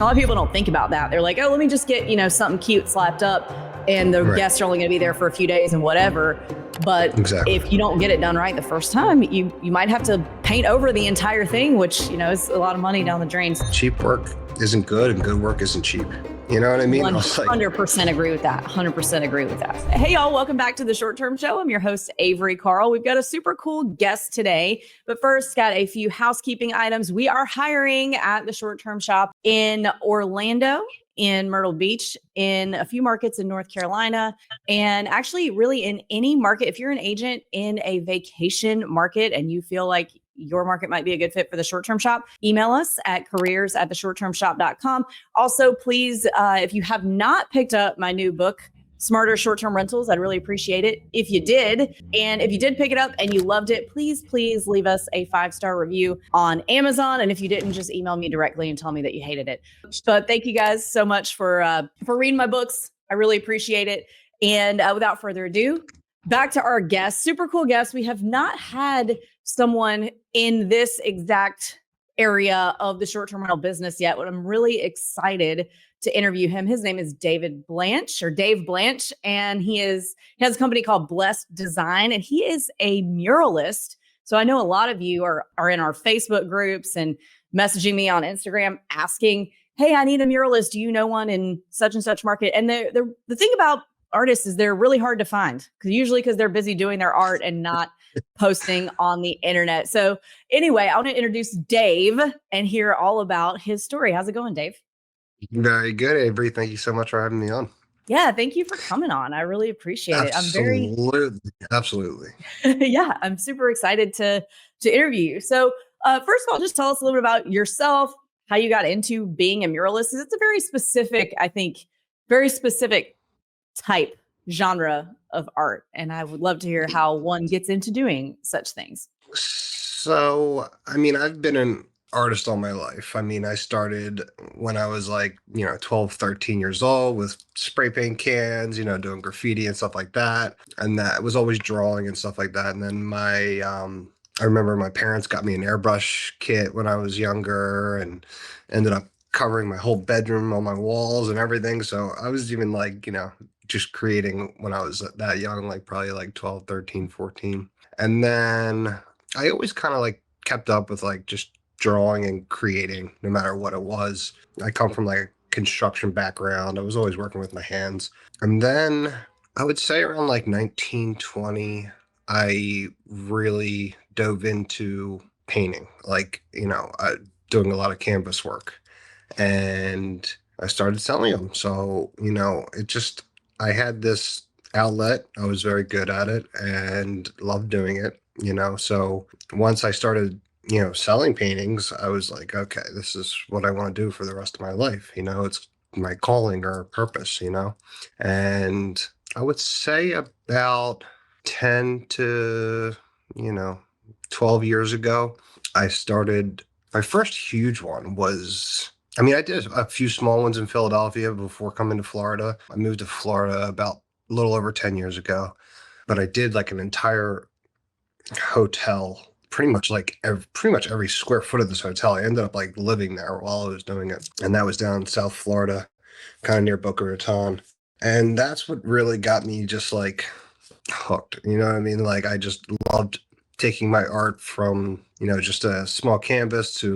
A lot of people don't think about that. They're like, oh, let me just get, something cute slapped up and the guests are only going to be there for a few days and whatever. But if you don't get it done right the first time, you might have to paint over the entire thing, which, is a lot of money down the drains. Cheap work isn't good and good work isn't cheap. You know what I mean? 100% agree with that. 100% agree with that. Hey, y'all, welcome back to the Short Term Show. I'm your host, Avery Carl. We've got a super cool guest today. But first, got a few housekeeping items. We are hiring at the Short Term Shop in Orlando, in Myrtle Beach, in a few markets in North Carolina, and actually really in any market. If you're an agent in a vacation market and you feel like your market might be a good fit for the Short Term Shop, email us at careers@theshorttermshop.com. Also, please, if you have not picked up my new book, Smarter Short-Term Rentals, I'd really appreciate it if you did. And if you did pick it up and you loved it, please leave us a 5-star review on Amazon. And if you didn't, just email me directly and tell me that you hated it. But thank you guys so much for reading my books. I really appreciate it. And without further ado, back to our guest, super cool guest. We have not had someone in this exact area of the short-term rental business yet, but I'm really excited to interview him. His name is Dave Blanch, and he has a company called Blessed Design, and he is a muralist. So I know a lot of you are in our Facebook groups and messaging me on Instagram asking, hey, I need a muralist. Do you know one in such and such market? And the thing about artists is they're really hard to find because they're busy doing their art and not posting on the internet. So anyway, I want to introduce Dave and hear all about his story. How's it going, Dave? Very good, Avery. Thank you so much for having me on. Yeah, thank you for coming on. I really appreciate it. Absolutely. Yeah, I'm super excited to interview you. So first of all, just tell us a little bit about yourself, how you got into being a muralist. It's a very specific type genre of art. And I would love to hear how one gets into doing such things. So, I've been an artist all my life. I started when I was 12, 13 years old with spray paint cans, doing graffiti and stuff like that. And that was always drawing and stuff like that. And then I remember my parents got me an airbrush kit when I was younger and ended up covering my whole bedroom on my walls and everything. So I was even just creating when I was that young, probably 12, 13, 14. And then I always kind of kept up with just drawing and creating no matter what it was. I come from a construction background. I was always working with my hands. And then I would say around 1920, I really dove into painting, doing a lot of canvas work. And I started selling them. So, I had this outlet. I was very good at it and loved doing it, So once I started, selling paintings, I was like, okay, this is what I want to do for the rest of my life. It's my calling or purpose, And I would say about 10 to, 12 years ago, I started, my first huge one was, I did a few small ones in Philadelphia before coming to Florida. I moved to Florida about a little over 10 years ago, but I did an entire hotel, pretty much every square foot of this hotel. I ended up living there while I was doing it. And that was down in South Florida, kind of near Boca Raton. And that's what really got me just hooked. You know what I mean? I just loved taking my art from, just a small canvas to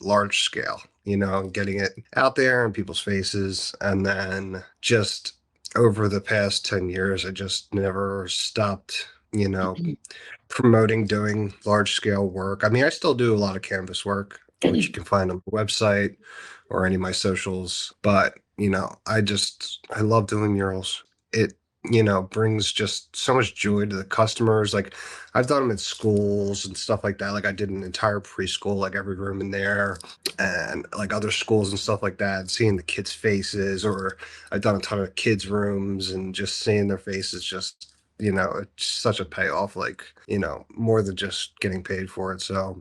large scale, getting it out there in people's faces. And then just over the past 10 years, I just never stopped, promoting, doing large scale work. I still do a lot of canvas work, which you can find on the website or any of my socials. But, I love doing murals. It, brings just so much joy to the customers. I've done them in schools and stuff like that. I did an entire preschool, every room in there, and other schools and stuff like that, seeing the kids' faces, or I've done a ton of kids' rooms and just seeing their faces, just, it's such a payoff, more than just getting paid for it. So,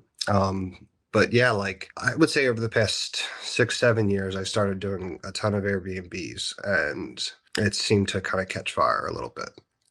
but yeah, I would say over the past 6-7 years, I started doing a ton of Airbnbs, and it seemed to kind of catch fire a little bit.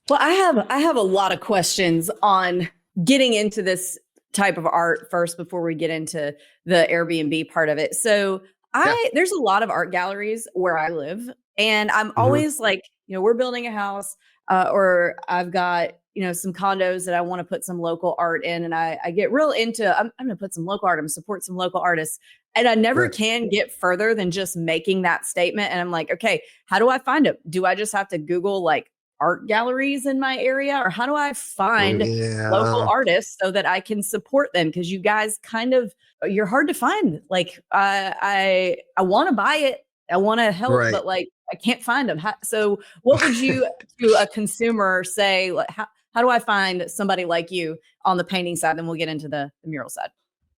Well, I have a lot of questions on getting into this type of art first before we get into the Airbnb part of it. So Yeah. There's a lot of art galleries where I live, and I'm Hmm. always like, we're building a house, or I've got, some condos that I want to put some local art in, and I get real into, I'm going to put some local art, I'm going to support some local artists, and I never Right. can get further than just making that statement. And I'm like, okay, how do I find it? Do I just have to Google like art galleries in my area, or how do I find local Yeah. artists so that I can support them? Because you guys kind of, you're hard to find. Like, I want to buy it, I want to help, Right. but like I can't find them. So, what would you to a consumer say? Like, how do I find somebody like you on the painting side? Then we'll get into the mural side.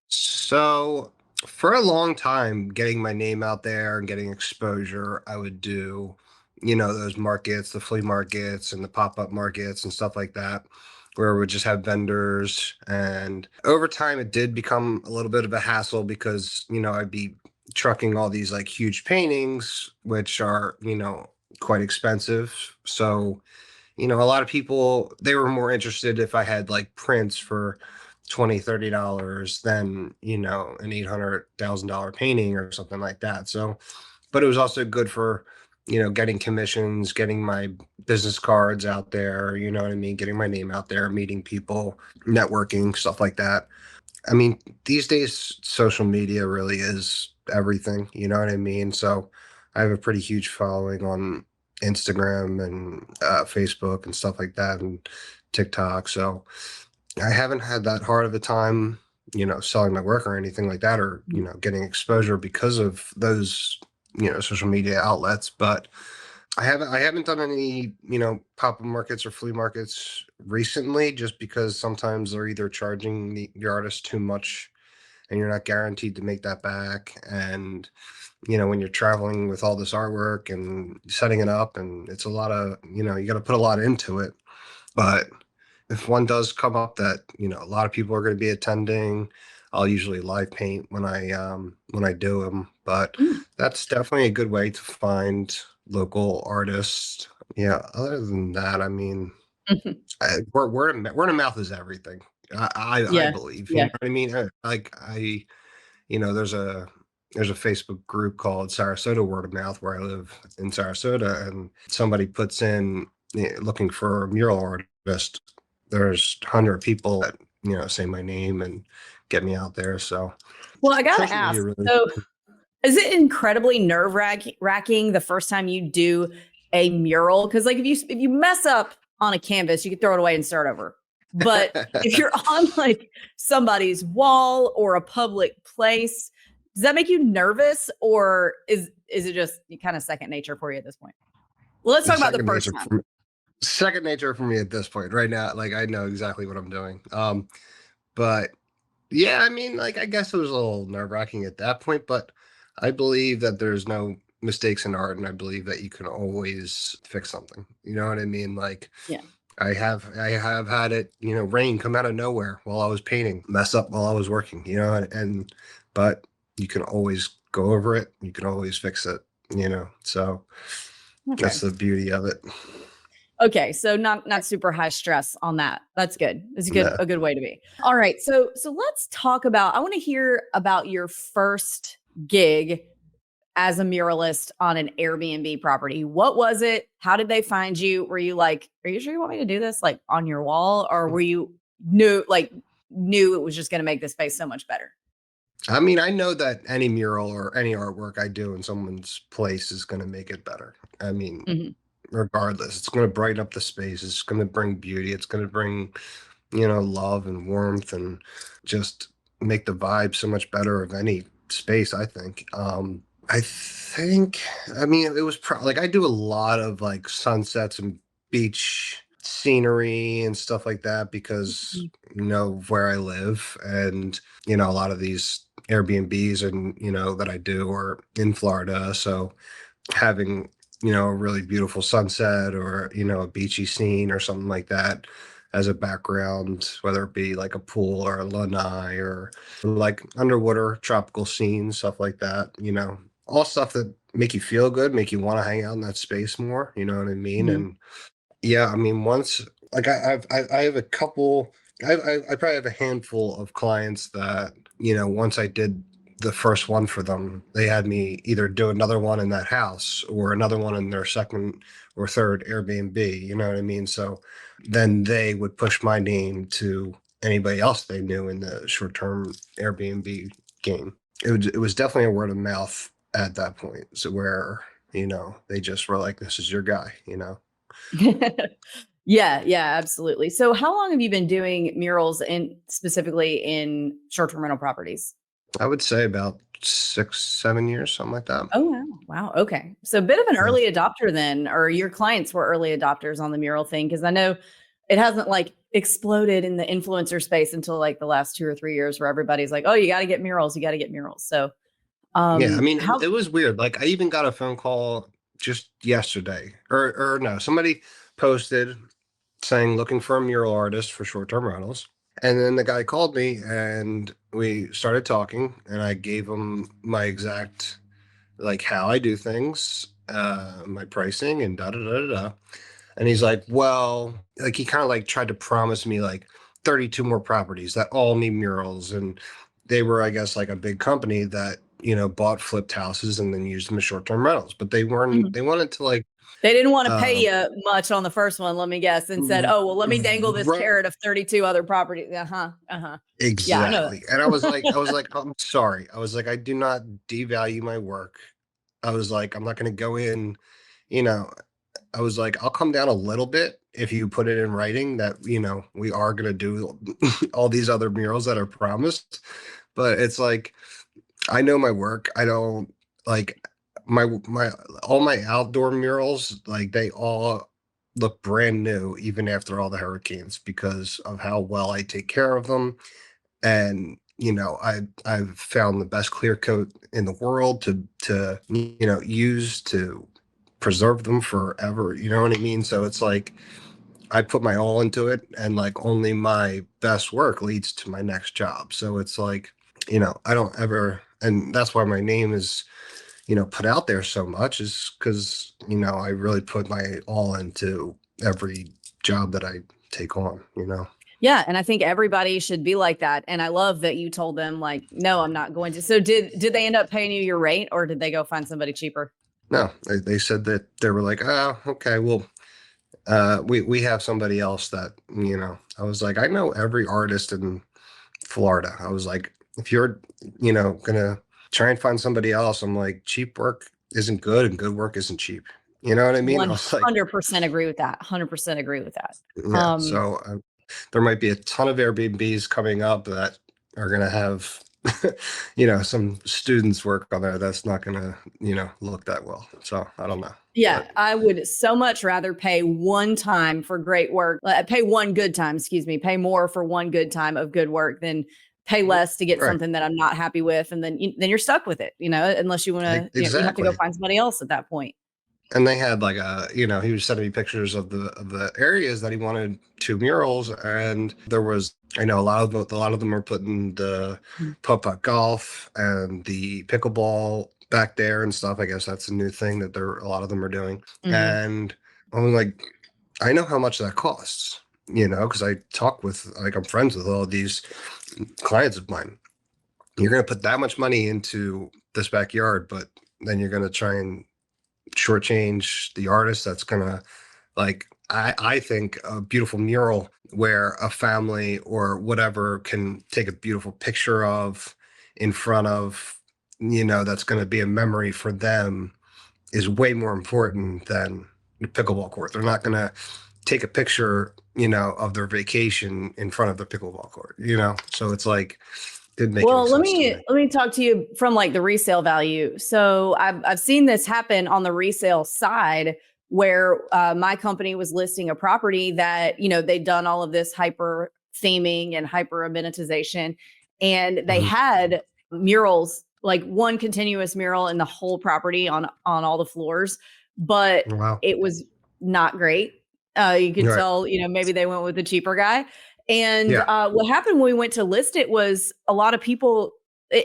So for a long time, getting my name out there and getting exposure, I would do, those markets, the flea markets and the pop-up markets and stuff like that, where we would just have vendors. And over time, it did become a little bit of a hassle because, I'd be trucking all these like huge paintings, which are, quite expensive. So a lot of people, they were more interested if I had like prints for 20, $30 than, an $800,000 painting or something like that. So, but it was also good for, getting commissions, getting my business cards out there, you know what I mean? Getting my name out there, meeting people, networking, stuff like that. I mean, these days, social media really is everything. You know what I mean? So I have a pretty huge following on Instagram and Facebook and stuff like that, and TikTok. So I haven't had that hard of a time, selling my work or anything like that, or Mhm. getting exposure because of those, social media outlets. But I haven't done any, pop-up markets or flea markets recently, just because sometimes they're either charging the artist too much and you're not guaranteed to make that back. And, when you're traveling with all this artwork and setting it up, and it's a lot of, you got to put a lot into it. But if one does come up that, a lot of people are going to be attending, I'll usually live paint when I do them. But Mm. that's definitely a good way to find local artists. Yeah. Other than that, I mean, word of mouth is everything. I Yeah, believe. You yeah. know what I mean? Like there's a Facebook group called Sarasota Word of Mouth where I live in Sarasota, and somebody puts in looking for a mural artist. There's 100 people that say my name and get me out there. So Well, I gotta social ask. media really. So, is it incredibly nerve wracking the first time you do a mural? Because like if you mess up on a canvas, you can throw it away and start over. But if you're on like somebody's wall or a public place, does that make you nervous, or is it just kind of second nature for you at this point? Well, let's talk about the second first nature time. for me, second nature for me at this point. Right now, like I know exactly what I'm doing. But yeah, I mean, like, I guess it was a little nerve-wracking at that point, but I believe that there's no mistakes in art, and I believe that you can always fix something. You know what I mean? Like, Yeah. I have had it, rain come out of nowhere while I was painting, mess up while I was working, but you can always go over it. You can always fix it, So that's Okay. the beauty of it. Okay, so not super high stress on that. That's good. It's No. a good way to be. All right, so let's talk about. I want to hear about your first gig as a muralist on an Airbnb property. What was it? How did they find you? Were you like, "Are you sure you want me to do this?" Like on your wall, or were you knew it was just going to make the space so much better? I mean, I know that any mural or any artwork I do in someone's place is going to make it better. I mean, Mhm. regardless, it's going to brighten up the space. It's going to bring beauty. It's going to bring, love and warmth and just make the vibe so much better of any space, I think. I think, I mean, it was like I do a lot of like sunsets and beach scenery and stuff like that because, of where I live. And, a lot of these Airbnbs and, that I do are in Florida. So having, a really beautiful sunset or, a beachy scene or something like that as a background, whether it be like a pool or a lanai or like underwater tropical scenes, stuff like that, all stuff that make you feel good, make you want to hang out in that space more, you know what I mean? Mhm. And yeah, I mean, once like I have a couple, I probably have a handful of clients that once I did the first one for them. They had me either do another one in that house or another one in their second or third Airbnb. You know what I mean? So then they would push my name to anybody else they knew in the short-term Airbnb game. It was definitely a word of mouth at that point. So where, they just were like, this is your guy, Yeah, yeah, absolutely. So how long have you been doing murals in specifically in short-term rental properties? I would say about 6, 7 years, something like that. Oh, wow. Wow. Okay. So a bit of an Yeah. early adopter then, or your clients were early adopters on the mural thing. Cause I know it hasn't like exploded in the influencer space until like the last 2 or 3 years where everybody's like, oh, you got to get murals. You got to get murals. So, Yeah, I mean, it, how, it was weird. Like, I even got a phone call just yesterday, or no, somebody posted saying looking for a mural artist for short-term rentals. And then the guy called me and we started talking, and I gave him my exact, like, how I do things, my pricing and da da da da da. And he's like, well, like, he kind of like tried to promise me like 32 more properties that all need murals. And they were, I guess, like a big company that, bought flipped houses and then used them as short-term rentals. But they weren't, Mhm. they wanted to like, They didn't want to pay um, you much on the first one, let me guess, and said, r- oh, well, let me dangle this r- carrot of 32 other properties. Uh-huh. Uh-huh. Yeah, I know exactly. And I was that. like, I'm sorry. I was like, I do not devalue my work. I was like, I'm not going to go in, you know, I was like, I'll come down a little bit if you put it in writing that, we are going to do all these other murals that are promised. But it's like, I know my work. I don't like my all my outdoor murals, like they all look brand new even after all the hurricanes because of how well I take care of them. And I've found the best clear coat in the world to use to preserve them forever. You know what I mean? So it's like I put my all into it, and like only my best work leads to my next job. So it's like, I don't ever, and that's why my name is, put out there so much, is because, I really put my all into every job that I take on. Yeah, and I think everybody should be like that. And I love that you told them like, no, I'm not going to. So did they end up paying you your rate or did they go find somebody cheaper? No, they said that they were like, oh, okay, well, we have somebody else that, I was like, I know every artist in Florida. I was like, if you're, gonna try and find somebody else, I'm like, cheap work isn't good and good work isn't cheap. You know what I mean? I was like, 100% agree with that. 100% agree with that. yeah. So there might be a ton of Airbnbs coming up that are gonna have, some students work on there. That's not gonna, look that well. So I don't know, Yeah, but I would so much rather pay one time for great work, pay one good time, excuse me, pay more for one good time of good work than pay less to get right, something that I'm not happy with. And then you're stuck with it, unless you want to, you have to go exactly. find somebody else at that point. And they had like he was sending me pictures of the areas that he wanted two murals, and there was, I know a lot of them are putting the Mhm. putt-putt golf and the pickleball back there and stuff. I guess that's a new thing that a lot of them are doing. Mhm. And I'm like, I know how much that costs, because I talk with, like, I'm friends with all these clients of mine. You're going to put that much money into this backyard, but then you're going to try and shortchange the artist that's gonna, like, I think a beautiful mural where a family or whatever can take a beautiful picture of in front of, that's gonna be a memory for them is way more important than the pickleball court. They're not gonna take a picture, of their vacation in front of the pickleball court, So it's like, didn't make any Well, let sense to me me. let me talk to you from like the resale value. So I've seen this happen on the resale side where my company was listing a property that they'd done all of this hyper theming and hyper amenitization, and they Mhm. had murals like one continuous mural in the whole property on all the floors, but Wow. it was not great. You could Right. tell maybe they went with the cheaper guy. And Yeah. what happened when we went to list it was a lot of people,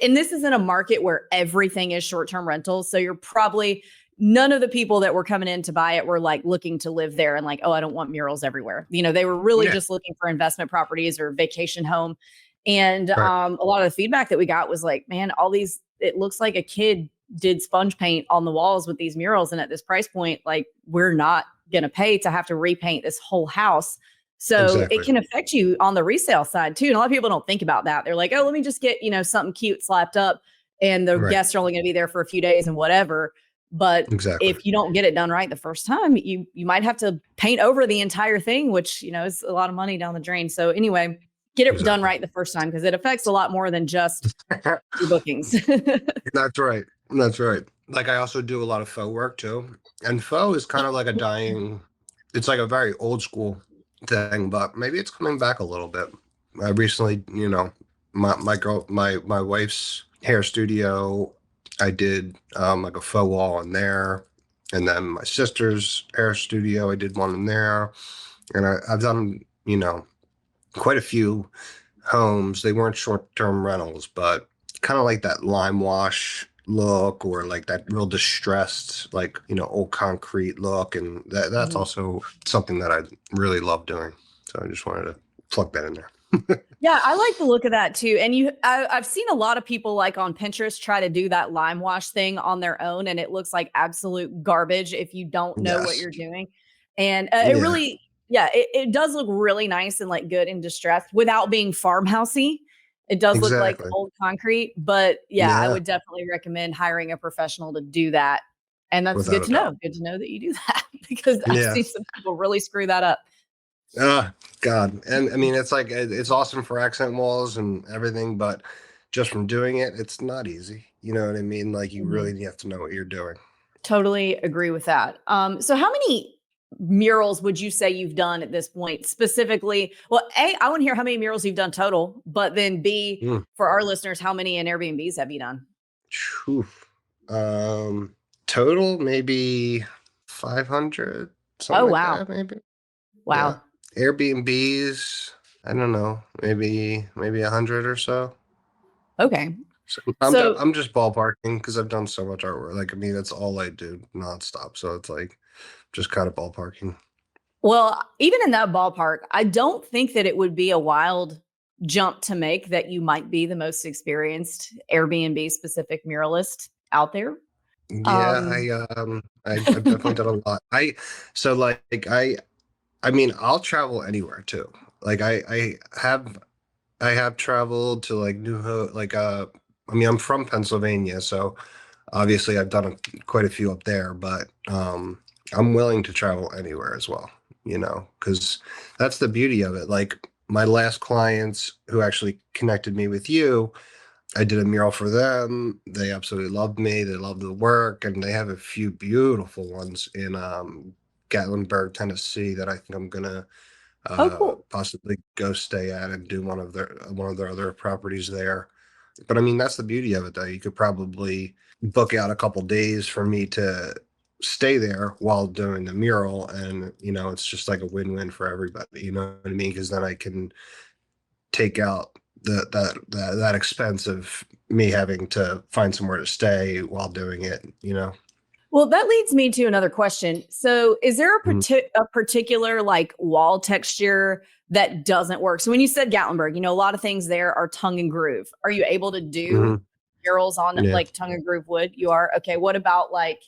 and this is in a market where everything is short term rentals. So you're probably none of the people that were coming in to buy it were like looking to live there and like, oh, I don't want murals everywhere. They were really Yeah. just looking for investment properties or vacation home. And Right. a lot of the feedback that we got was like, man, all these it looks like a kid did sponge paint on the walls with these murals. And at this price point, like we're not going to pay to have to repaint this whole house. So it Exactly. can affect you on the resale side too. And a lot of people don't think about that. They're like, oh, let me just get, something cute slapped up and the Right. guests are only going to be there for a few days and whatever. But Exactly. if you don't get it done right the first time, you might have to paint over the entire thing, which, is a lot of money down the drain. So anyway, get it done Exactly. right the first time because it affects a lot more than just your bookings. That's right. That's right. Like I also do a lot of faux work too. And faux is kind of like a dying, it's like a very old school thing, but maybe it's coming back a little bit. I recently, my wife's hair studio, I did like a faux wall in there. And then my sister's hair studio, I did one in there. And I've done, quite a few homes. They weren't short-term rentals, but kind of like that lime wash look or like that real distressed, like, old concrete look. And that's Mhm. also something that I really love doing. So I just wanted to plug that in there. Yeah, I like the look of that too. And I've seen a lot of people like on Pinterest try to do that lime wash thing on their own, and it looks like absolute garbage if you don't know what Yes. you're doing. And it Yeah, really, yeah, it does look really nice and like good and distressed without being farmhousey. It does look like exactly. old concrete, but yeah, I Yeah, would definitely recommend hiring a professional to do that. And that's without good a to know. doubt. Good to know that you do that because I've Yeah. seen some people really screw that up. God. And I mean, it's like, it's awesome for accent walls and everything, but just from doing it, it's not easy. You know what I mean? Like you Mhm. really have to know what you're doing. Totally agree with that. So how many murals would you say you've done at this point specifically? Well, A, I want to hear how many murals you've done total, but then B, Mm. for our listeners, how many in Airbnbs have you done? Phew. Um, Total maybe 500, something Oh, like wow. that, maybe. Yeah. Wow. Airbnbs, I don't know, maybe 100 or so. Okay. So So, I'm just ballparking because I've done so much artwork. Like, I mean, that's all I do nonstop. So it's like just kind of ballparking. well, even in that ballpark, I don't think that it would be a wild jump to make that you might be the most experienced Airbnb specific muralist out there. Yeah, Um, I've definitely done a lot. So like I mean, I'll travel anywhere too. Like I have traveled to like I mean, I'm from Pennsylvania, so obviously I've done quite a few up there, but I'm willing to travel anywhere as well, because that's the beauty of it. Like my last clients who actually connected me with you, I did a mural for them. They absolutely loved me. They loved the work, and they have a few beautiful ones in Gatlinburg, Tennessee that I think I'm gonna oh, cool. possibly go stay at and do one of their other properties there. But I mean, that's the beauty of it, though. You could probably book out a couple days for me to stay there while doing the mural, and it's just like a win-win for everybody. You know what I mean? Because then I can take out that expense of me having to find somewhere to stay while doing it. Well, that leads me to another question. So, is there Mhm. a particular like wall texture that doesn't work? So, when you said Gatlinburg, a lot of things there are tongue and groove. Are you able to do Mhm. murals on Yeah. like tongue and groove wood? You are. Okay. What about like,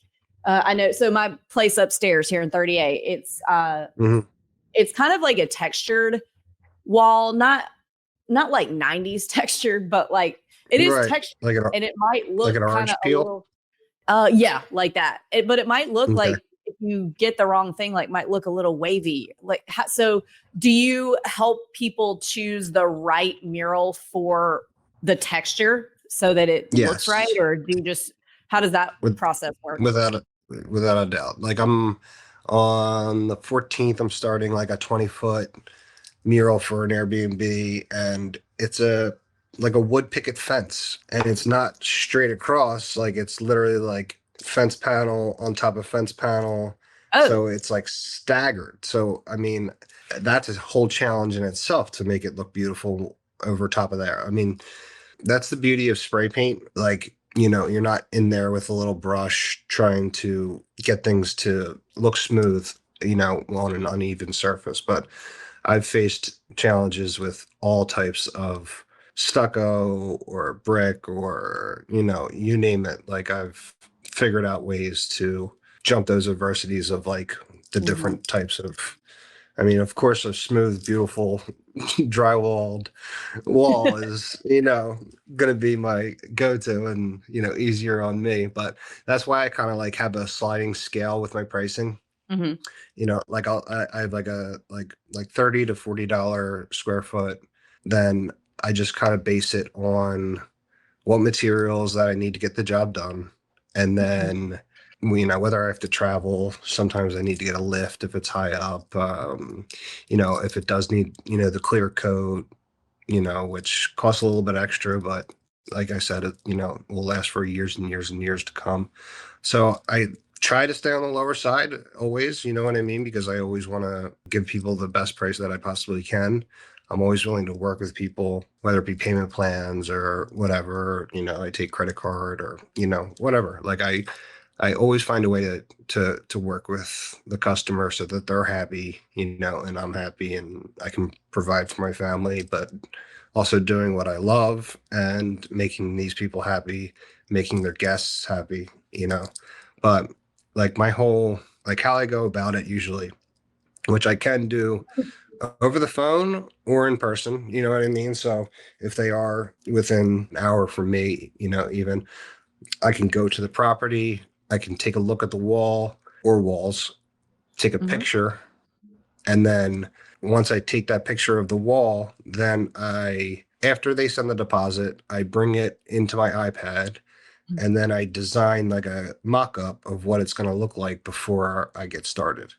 I know. So, my place upstairs here in 38, Mhm. it's kind of like a textured wall, not like 90s textured, but like it is Right. textured, Like and it might like an look kind of orange a peel. little yeah, like that. But it might look Okay. like if you get the wrong thing, like might look a little wavy. Like so do you help people choose the right mural for the texture so that it looks right? Yes. Or do you just how does that With process work? without a without a doubt. Like I'm on the 14th, I'm starting like a 20-foot mural for an Airbnb, and it's a like a wood picket fence, and it's not straight across. Like it's literally like fence panel on top of fence panel, Oh, so it's like staggered. So I mean, that's a whole challenge in itself to make it look beautiful over top of there. I mean, that's the beauty of spray paint. Like, you're not in there with a little brush trying to get things to look smooth, on an uneven surface. But I've faced challenges with all types of stucco or brick or, you name it. Like I've figured out ways to jump those adversities of like the Mhm. different types of, I mean, of course, a smooth, beautiful, drywalled wall is, going to be my go-to and, easier on me. But that's why I kind of like have a sliding scale with my pricing. Mhm. Like I have like like $30 to $40 square foot. Then I just kind of base it on what materials that I need to get the job done. And Mhm. then, whether I have to travel, sometimes I need to get a lift if it's high up. If it does need, the clear coat, which costs a little bit extra, but like I said, it, will last for years and years and years to come. So I try to stay on the lower side always, you know what I mean? Because I always want to give people the best price that I possibly can. I'm always willing to work with people, whether it be payment plans or whatever, I take credit card or, whatever. Like I always find a way to work with the customer so that they're happy, and I'm happy and I can provide for my family, but also doing what I love and making these people happy, making their guests happy, But like my whole like how I go about it usually, which I can do over the phone or in person, you know what I mean? So if they are within an hour from me, even I can go to the property, I can take a look at the wall or walls, take a Mhm. picture, and then once I take that picture of the wall, then after they send the deposit, I bring it into my iPad and then I design like a mock-up of what it's going to look like before I get started.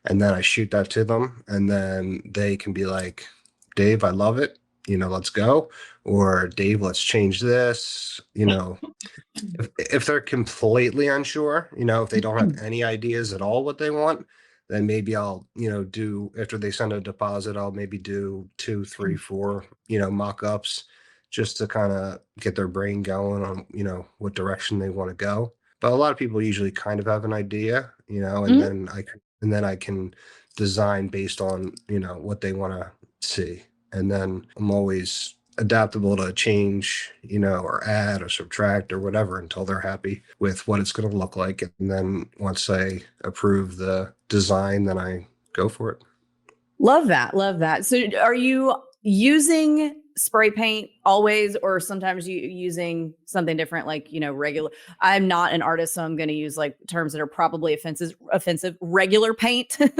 And then I shoot that to them, and then they can be like, Dave, I love it. Let's go. Or Dave, let's change this. If they're completely unsure, if they don't have any ideas at all what they want, then maybe I'll, do after they send a deposit, I'll maybe do two, three, four, mock-ups just to kind of get their brain going on, what direction they want to go. But a lot of people usually kind of have an idea, Mhm. and then I can design based on, what they want to see. And then I'm always adaptable to change, or add or subtract or whatever until they're happy with what it's going to look like. And then once they approve the design, then I go for it. Love that. Love that. So are you using spray paint always, or sometimes you using something different, like, regular? I'm not an artist, so I'm going to use like terms that are probably offensive, regular paint. Or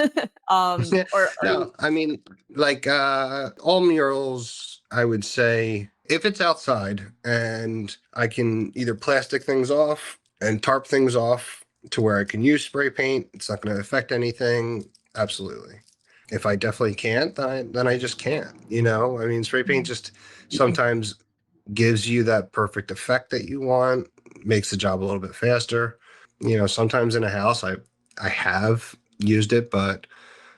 are you? No, I mean, like all murals, I would say if it's outside and I can either plastic things off and tarp things off to where I can use spray paint, it's not going to affect anything. Absolutely. If I definitely can't, then I just can't. I mean, spray paint just sometimes gives you that perfect effect that you want, makes the job a little bit faster. Sometimes in a house, I have used it, but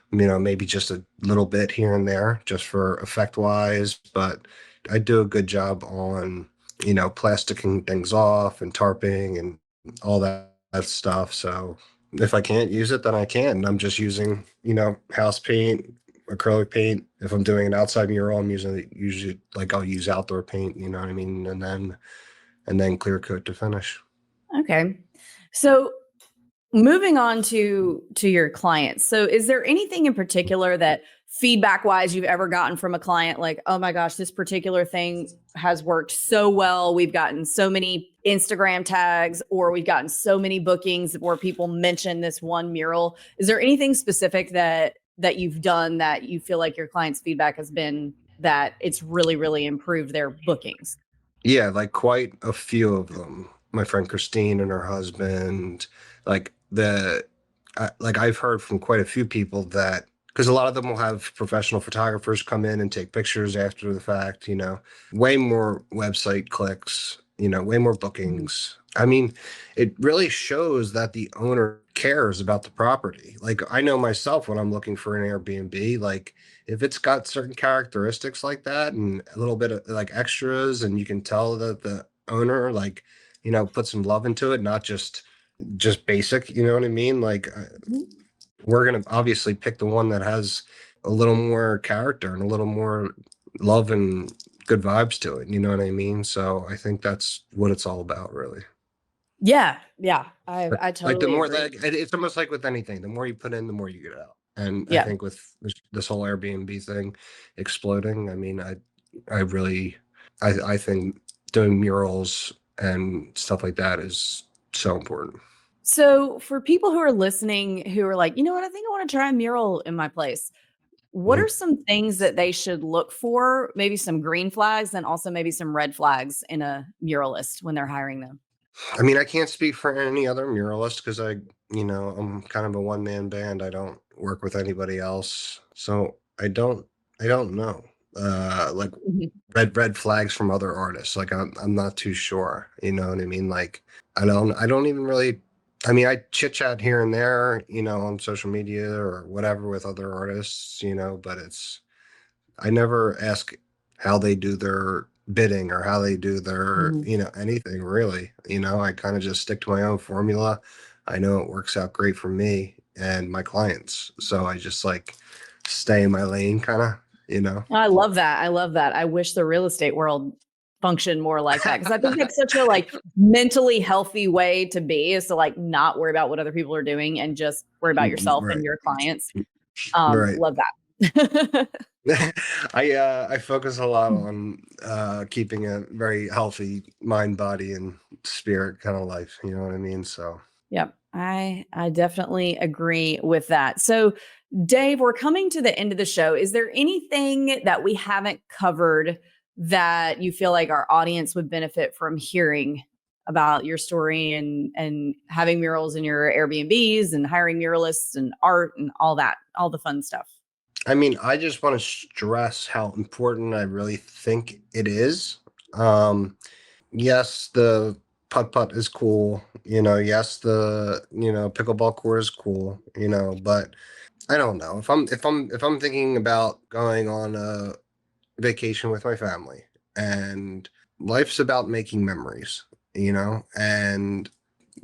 maybe just a little bit here and there just for effect wise. But I do a good job on, plasticking things off and tarping and all that stuff. So if I can't use it, then I can. I'm just using, house paint, acrylic paint. If I'm doing an outside mural, I'm using usually like I'll use outdoor paint, you know what I mean? And then clear coat to finish. Okay. So moving on to your clients. So is there anything in particular that feedback wise you've ever gotten from a client, like, oh my gosh, this particular thing has worked so well. We've gotten so many Instagram tags, or we've gotten so many bookings where people mention this one mural. Is there anything specific that you've done that you feel like your clients' feedback has been that it's really improved their bookings? Yeah, like quite a few of them. My friend Christine and her husband, like like I've heard from quite a few people that because a lot of them will have professional photographers come in and take pictures after the fact, way more website clicks, way more Mhm. bookings. I mean, it really shows that the owner cares about the property. Like I know myself when I'm looking for an Airbnb, like if it's got certain characteristics like that and a little bit of like extras and you can tell that the owner like put some love into it, not just basic, you know what I mean? Like we're going to obviously pick the one that has a little more character and a little more love and good vibes to it. You know what I mean? So I think that's what it's all about, really. Yeah. Yeah. But I like the totally more agree. that it's almost like with anything, the more you put in, the more you get out. And I Yeah. think with this whole Airbnb thing exploding, I mean, I really, I think doing murals and stuff like that is so important. So for people who are listening who are like, you know what, I think I want to try a mural in my place. What are Mhm. some things that they should look for? Maybe some green flags and also maybe some red flags in a muralist when they're hiring them. I mean, I can't speak for any other muralist because I'm kind of a one man band. I don't work with anybody else, so I don't know. Like Mhm. red flags from other artists. Like I'm not too sure. You know what I mean? Like I don't even really. I mean, I chit chat here and there, on social media or whatever with other artists, but I never ask how they do their bidding or how they do their, Mhm. anything really. I kind of just stick to my own formula. I know it works out great for me and my clients. So I just like stay in my lane kind of, you know. I love that. I love that. I wish the real estate world functioned more like that because I think that's such a like mentally healthy way to be is to like not worry about what other people are doing and just worry about yourself and Right. your clients. Right. Love that. I focus a lot on keeping a very healthy mind, body, and spirit kind of life. You know what I mean? So Yep. I definitely agree with that. So, Dave, we're coming to the end of the show. Is there anything that we haven't covered that you feel like our audience would benefit from hearing about your story and having murals in your Airbnbs and hiring muralists and art and all that, all the fun stuff? I mean, I just want to stress how important I really think it is. Um, yes, the putt putt is cool. Yes, the pickleball court is cool. But I don't know if I'm thinking about going on a vacation with my family, and life's about making memories. And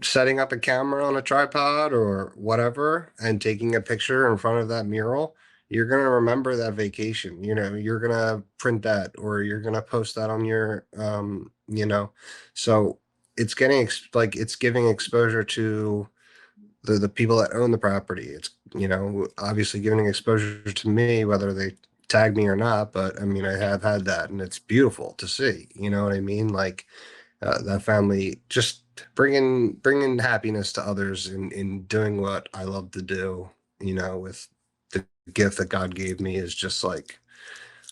setting up a camera on a tripod or whatever and taking a picture in front of that mural, you're going to remember that vacation. You're going to print that or you're going to post that on your, so it's like it's giving exposure to the people that own the property. It's, obviously giving exposure to me, whether they tag me or not. But I mean, I have had that and it's beautiful to see. You know what I mean? Like, that family just bringing happiness to others in doing what I love to do, with the gift that God gave me is just like,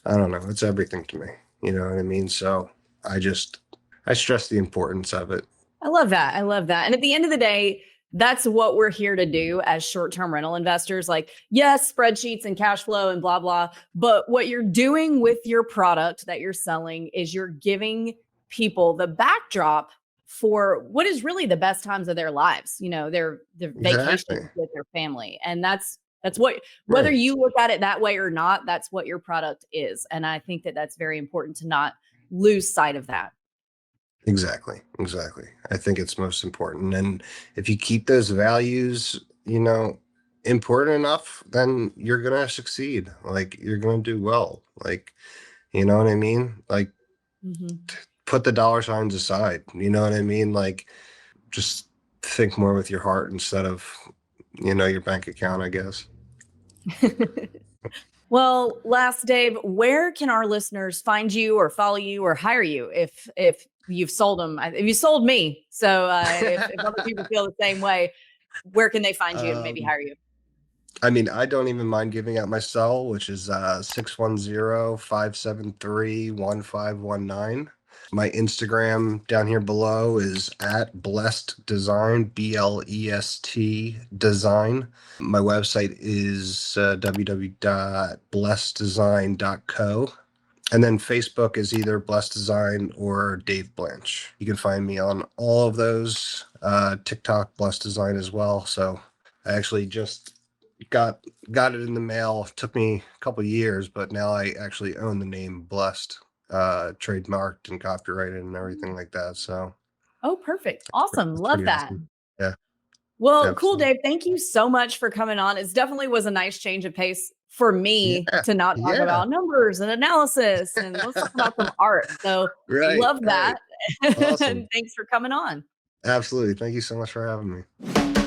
I don't know, it's everything to me. You know what I mean? So I just I stress the importance of it. I love that. I love that. And at the end of the day, that's what we're here to do as short-term rental investors. Like, yes, spreadsheets and cash flow and blah, blah. But what you're doing with your product that you're selling is you're giving people the backdrop for what is really the best times of their lives, their Exactly. vacations with their family. And that's what, whether Right. you look at it that way or not, that's what your product is. And I think that that's very important to not lose sight of that. Exactly. Exactly. I think it's most important. And if you keep those values, important enough, then you're gonna succeed. Like you're gonna do well. Like, you know what I mean? Like Mhm. put the dollar signs aside. You know what I mean? Like just think more with your heart instead of, your bank account, I guess. Well, last Dave, where can our listeners find you or follow you or hire you if you've sold them? If you sold me, so if other people feel the same way, where can they find you and maybe um, hire you? I mean, I don't even mind giving out my cell, which is 610-573-1519. My Instagram down here below is at blessed design, BLEST design. My website is www.blesseddesign.co. And then Facebook is either Blessed Design or Dave Blanch. You can find me on all of those. TikTok, Blessed Design as well. So I actually just got got it in the mail. It took me a couple years, but now I actually own the name Blessed, trademarked and copyrighted and everything like that. So Oh, perfect. Awesome. that's Love pretty that. awesome. Yeah, Well, cool, absolutely. Dave. Thank you so much for coming on. It definitely was a nice change of pace for me Yeah. to not talk Yeah. about numbers and analysis and let's talk about some art. So Right. love that. Right. Awesome. And thanks for coming on. Absolutely. Thank you so much for having me.